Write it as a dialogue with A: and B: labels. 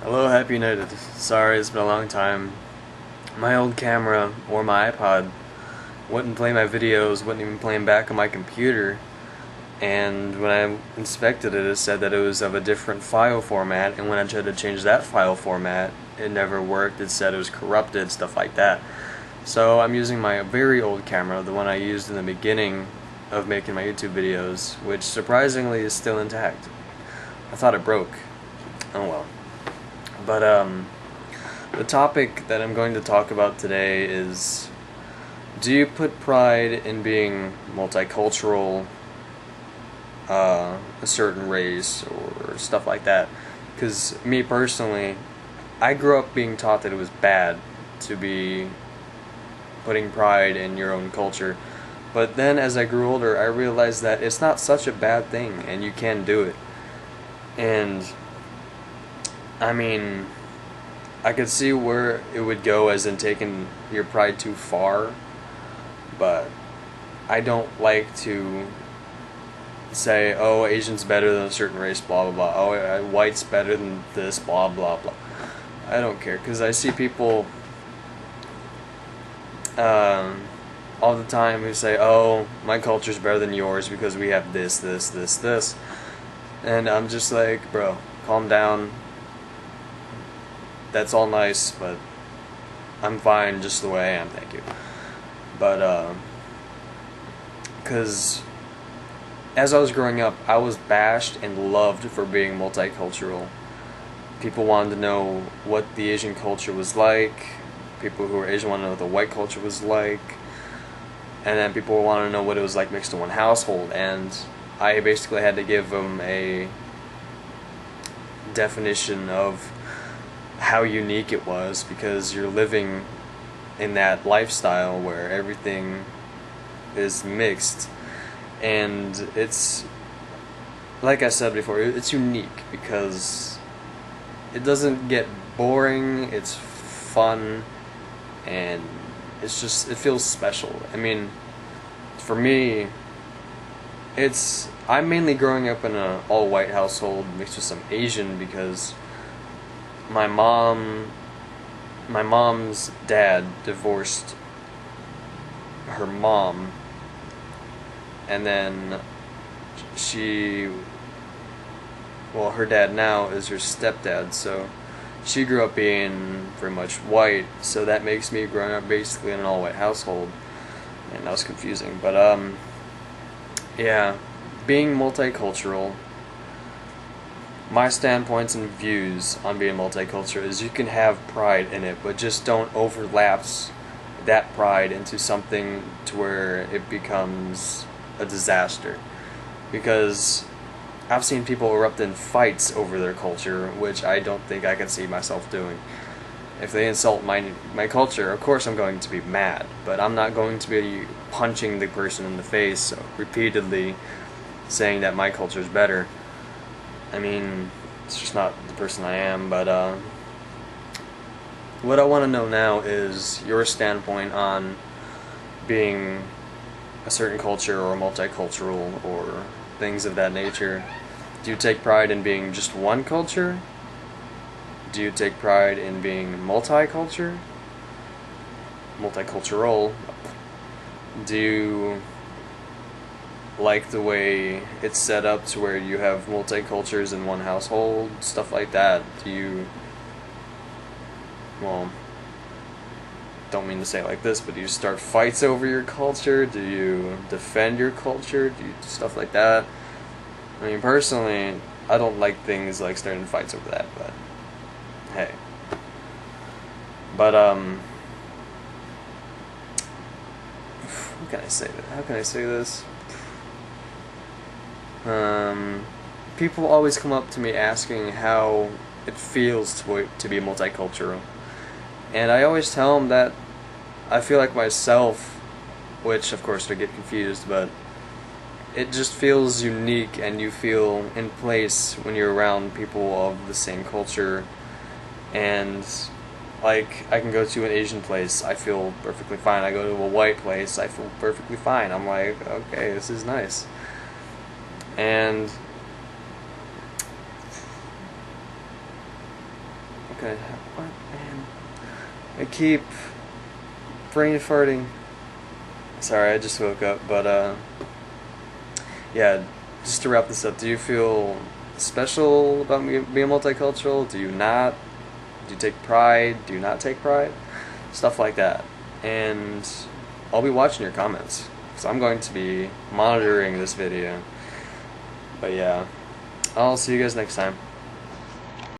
A: Hello, Happy United. Sorry, it's been a long time. My old camera, or my iPod, wouldn't play my videos, wouldn't even play them back on my computer. And when I inspected it, it said that it was of a different file format, and when I tried to change that file format, it never worked. It said it was corrupted, stuff like that. So I'm using my very old camera, the one I used in the beginning of making my YouTube videos, which surprisingly is still intact. I thought it broke. Oh well. But the topic that I'm going to talk about today is, do you put pride in being multicultural, a certain race, or stuff like that? Because me personally, I grew up being taught that it was bad to be putting pride in your own culture. But then as I grew older, I realized that it's not such a bad thing, and you can do it. And I mean, I could see where it would go as in taking your pride too far, but I don't like to say, oh, Asian's better than a certain race, blah blah blah, oh, white's better than this, blah blah blah. I don't care, because I see people all the time who say, oh, my culture's better than yours because we have this, this, this, this. And I'm just like, bro, calm down. That's all nice, but I'm fine just the way I am, thank you. But, because as I was growing up, I was bashed and loved for being multicultural. People wanted to know what the Asian culture was like. People who were Asian wanted to know what the white culture was like. And then people wanted to know what it was like mixed in one household. And I basically had to give them a definition of how unique it was, because you're living in that lifestyle where everything is mixed. And it's, like I said before, it's unique because it doesn't get boring, it's fun, and it's just, it feels special. I mean, for me, I'm mainly growing up in an all-white household mixed with some Asian, because my mom's dad divorced her mom, and then her dad now is her stepdad, so she grew up being pretty much white, so that makes me growing up basically in an all-white household, and that was confusing. But yeah, being multicultural, my standpoints and views on being multicultural is you can have pride in it, but just don't overlap that pride into something to where it becomes a disaster. Because I've seen people erupt in fights over their culture, which I don't think I can see myself doing. If they insult my culture, of course I'm going to be mad, but I'm not going to be punching the person in the face repeatedly saying that my culture is better. I mean, it's just not the person I am. But what I want to know now is your standpoint on being a certain culture or multicultural or things of that nature. Do you take pride in being just one culture? Do you take pride in being multicultural? Do you like the way it's set up to where you have multicultures in one household, stuff like that? Do you, well, don't mean to say it like this, but do you start fights over your culture? Do you defend your culture? Do you do stuff like that? I mean, personally, I don't like things like starting fights over that, but hey. But how can I say that? How can I say this? People always come up to me asking how it feels to be multicultural, and I always tell them that I feel like myself, which of course they get confused, but it just feels unique, and you feel in place when you're around people of the same culture. And like, I can go to an Asian place, I feel perfectly fine. I go to a white place, I feel perfectly fine. I'm like, okay, this is nice. And Okay, what, man? I keep brain farting. Sorry, I just woke up, but yeah, just to wrap this up, do you feel special about being multicultural? Do you not? Do you take pride? Do you not take pride? Stuff like that. And I'll be watching your comments, so I'm going to be monitoring this video. But yeah, I'll see you guys next time.